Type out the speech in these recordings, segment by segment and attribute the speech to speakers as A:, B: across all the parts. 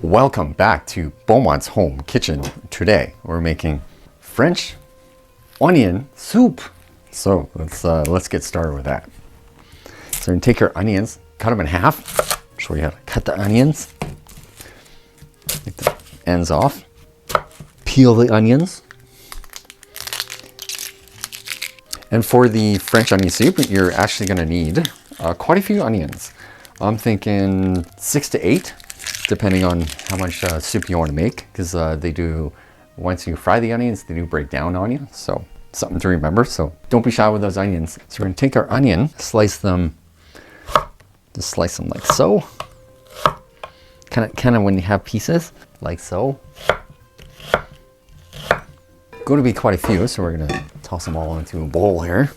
A: Welcome back to Beaumont's home kitchen. Today we're making French onion soup. So let's get started with that. So we're gonna take our onions, cut them in half. Show you how to cut the onions. Take the ends off. Peel the onions. And for the French onion soup, you're actually gonna need quite a few onions. I'm thinking 6 to 8. Depending on how much soup you want to make, because they do, once you fry the onions, they do break down on you. So something to remember. So don't be shy with those onions. So we're going to take our onion, slice them, just slice them like so. Kind of when you have pieces, like so. Going to be quite a few, so we're going to toss them all into a bowl here.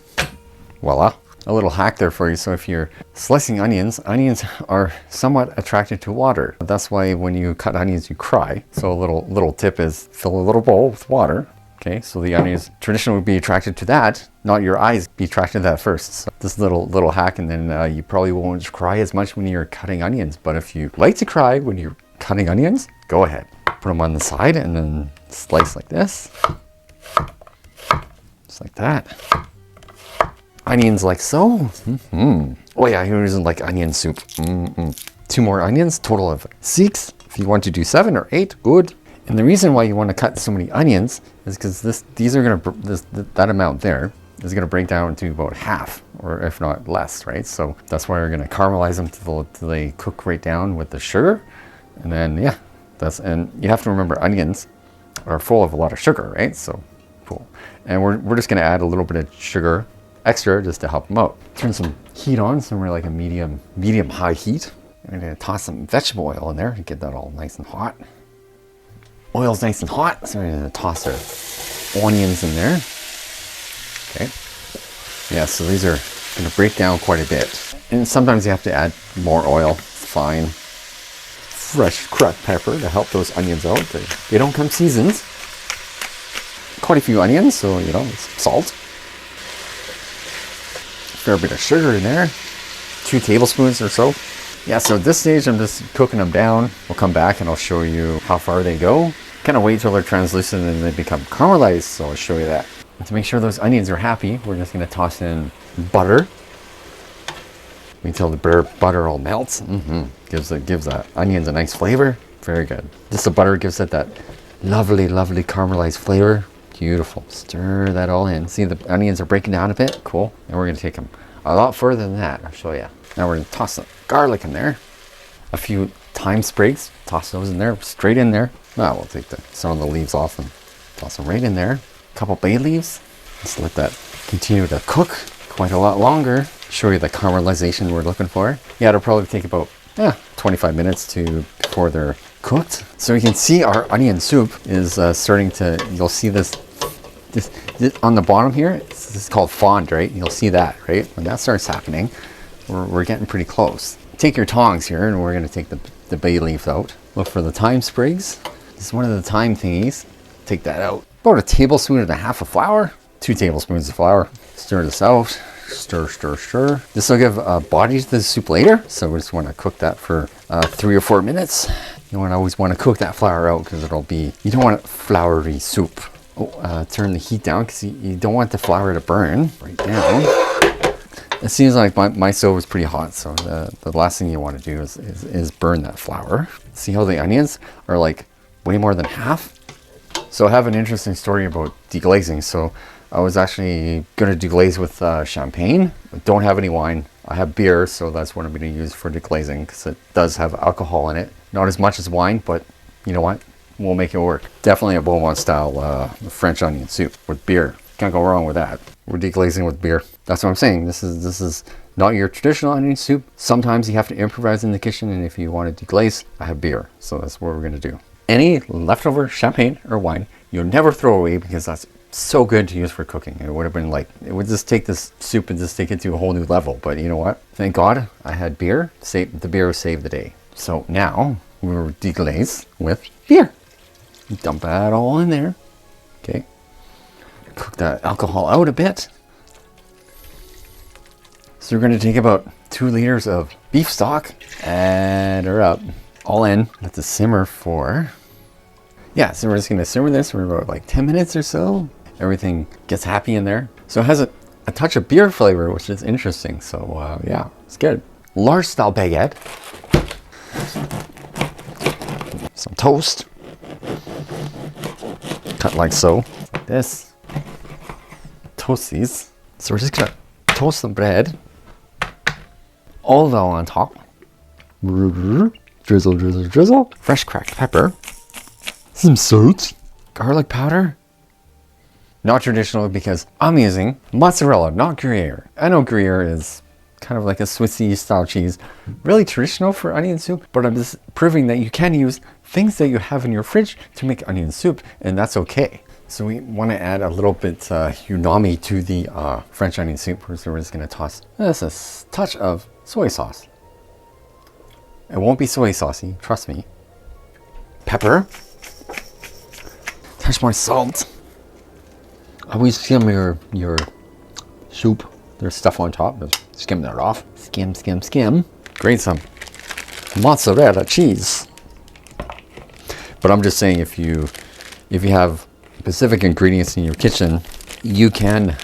A: Voila. A little hack there for you. So if you're slicing onions, onions are somewhat attracted to water. That's why when you cut onions, you cry. So a little tip is fill a little bowl with water. Okay, so the onions traditionally would be attracted to that, not your eyes be attracted to that first. So this little hack, and then you probably won't cry as much when you're cutting onions. But if you like to cry when you're cutting onions, go ahead. Put them on the side and then slice like this. Just like that. Onions like so. Oh yeah, who doesn't like onion soup? 2 more onions, total of 6. If you want to do 7 or 8, good. And the reason why you want to cut so many onions is because that amount there is going to break down to about half, or if not less, right? So that's why we're going to caramelize them till they cook right down with the sugar. And then yeah, and you have to remember onions are full of a lot of sugar, right? So cool. And we're just going to add a little bit of sugar extra just to help them out. Turn some heat on, somewhere like a medium high heat. I'm gonna toss some vegetable oil in there to get that all nice and hot. Oil's nice and hot, so we're gonna toss our onions in there. Okay. Yeah, so these are gonna break down quite a bit. And sometimes you have to add more oil. It's fine. Fresh cracked pepper to help those onions out. They don't come seasoned. Quite a few onions, so it's salt. Fair bit of sugar in there, 2 tablespoons or so. Yeah, so at this stage I'm just cooking them down. We'll come back and I'll show you how far they go. Kind of wait till they're translucent and they become caramelized, so I'll show you that. And to make sure those onions are happy, we're just going to toss in butter. Wait till the butter all melts. Gives the onions a nice flavor. Very good. Just the butter gives it that lovely caramelized flavor. Beautiful. Stir that all in. See, the onions are breaking down a bit. Cool. And we're going to take them a lot further than that. I'll show you. Now we're going to toss some garlic in there. A few thyme sprigs. Toss those in there. Straight in there. Now we'll take some of the leaves off and toss them right in there. A couple bay leaves. Just let that continue to cook quite a lot longer. Show you the caramelization we're looking for. Yeah, it'll probably take about 25 minutes before they're cooked. So you can see our onion soup is starting to, you'll see this on the bottom here, this is called fond, right? You'll see that, right? When that starts happening, we're getting pretty close. Take your tongs here and we're going to take the bay leaf out. Look for the thyme sprigs. This is one of the thyme thingies. Take that out. About 1.5 tablespoons of flour. 2 tablespoons of flour. Stir this out. Stir. This will give a body to the soup later. So we just want to cook that for 3 or 4 minutes. You always want to cook that flour out because you don't want floury soup. Turn the heat down because you don't want the flour to burn right down. It seems like my stove is pretty hot, so the last thing you want to do is burn that flour. See how the onions are like way more than half? So I have an interesting story about deglazing. So I was actually going to deglaze with champagne. I don't have any wine. I have beer, so that's what I'm going to use for deglazing because it does have alcohol in it. Not as much as wine, but you know what? We'll make it work. Definitely a Beaumont style French onion soup with beer. Can't go wrong with that. We're deglazing with beer. That's what I'm saying. This is not your traditional onion soup. Sometimes you have to improvise in the kitchen, and if you want to deglaze, I have beer. So that's what we're going to do. Any leftover champagne or wine, you'll never throw away because that's so good to use for cooking. It would have been like, it would just take this soup and just take it to a whole new level. But you know what? Thank God I had beer. The beer saved the day. So now we'll deglaze with beer. Dump that all in there. Okay. Cook that alcohol out a bit. So we're going to take about 2 liters of beef stock, add her up. all in. Let this simmer for, yeah, so we're just gonna simmer this for about like 10 minutes or so. Everything gets happy in there. So it has a touch of beer flavor, which is interesting. So yeah, it's good. Large style baguette. Some toast. Cut like so. Like this. Toast these. So we're just gonna toast the bread. Olive oil on top. Drizzle, drizzle, drizzle. Fresh cracked pepper. Some salt. Garlic powder. Not traditional because I'm using mozzarella, not gruyere. I know gruyere is kind of like a Swissy style cheese. Really traditional for onion soup, but I'm just proving that you can use things that you have in your fridge to make onion soup, and that's okay. So we want to add a little bit umami to the French onion soup. So we're just going to toss just a touch of soy sauce. It won't be soy saucy, trust me. Pepper. Touch more salt. Always skim your soup. There's stuff on top. Just skim that off. Skim, skim, skim. Grate some mozzarella cheese. But I'm just saying, if you have specific ingredients in your kitchen, you can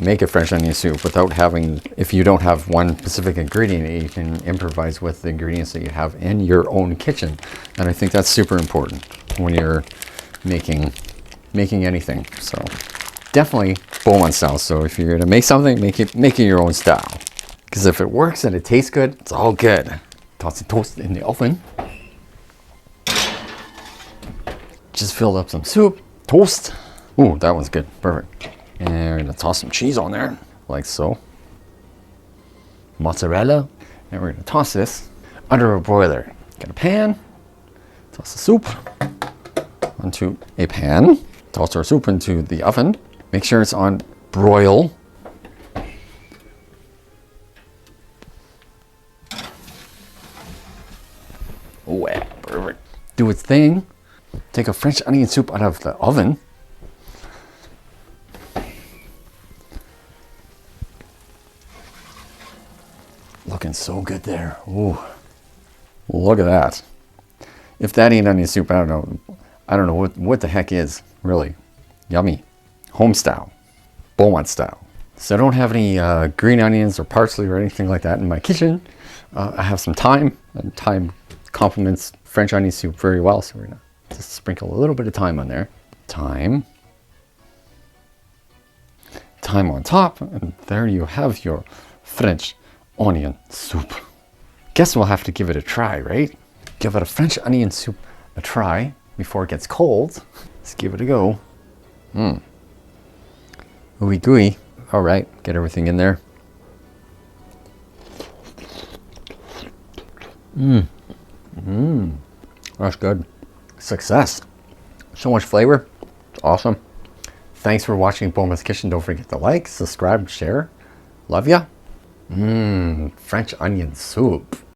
A: make a French onion soup without having. If you don't have one specific ingredient, you can improvise with the ingredients that you have in your own kitchen. And I think that's super important when you're making anything. So definitely Beaumont style. So if you're gonna make something, make it your own style. Because if it works and it tastes good, it's all good. Toss the toast in the oven. Just filled up some soup, toast. Ooh, that one's good, perfect. And we're gonna toss some cheese on there, like so. Mozzarella. And we're gonna toss this under a broiler. Get a pan, toss the soup onto a pan. Toss our soup into the oven. Make sure it's on broil. Oh, yeah, perfect. Do its thing. Take a French onion soup out of the oven. Looking so good there. Ooh, look at that. If that ain't onion soup, I don't know what the heck is, really. Yummy. Home style. Beaumont style. So I don't have any green onions or parsley or anything like that in my kitchen. I have some thyme, and thyme complements French onion soup very well, so we're gonna just sprinkle a little bit of thyme on there. Thyme on top, and there you have your French onion soup. Guess we'll have to give it a try, right? Give it a French onion soup a try before it gets cold. Let's give it a go. Ooey gooey. All right, get everything in there. That's good. Success. So much flavor. It's awesome. Thanks for watching Beaumont's Kitchen. Don't forget to like, subscribe, share. Love ya. French onion soup.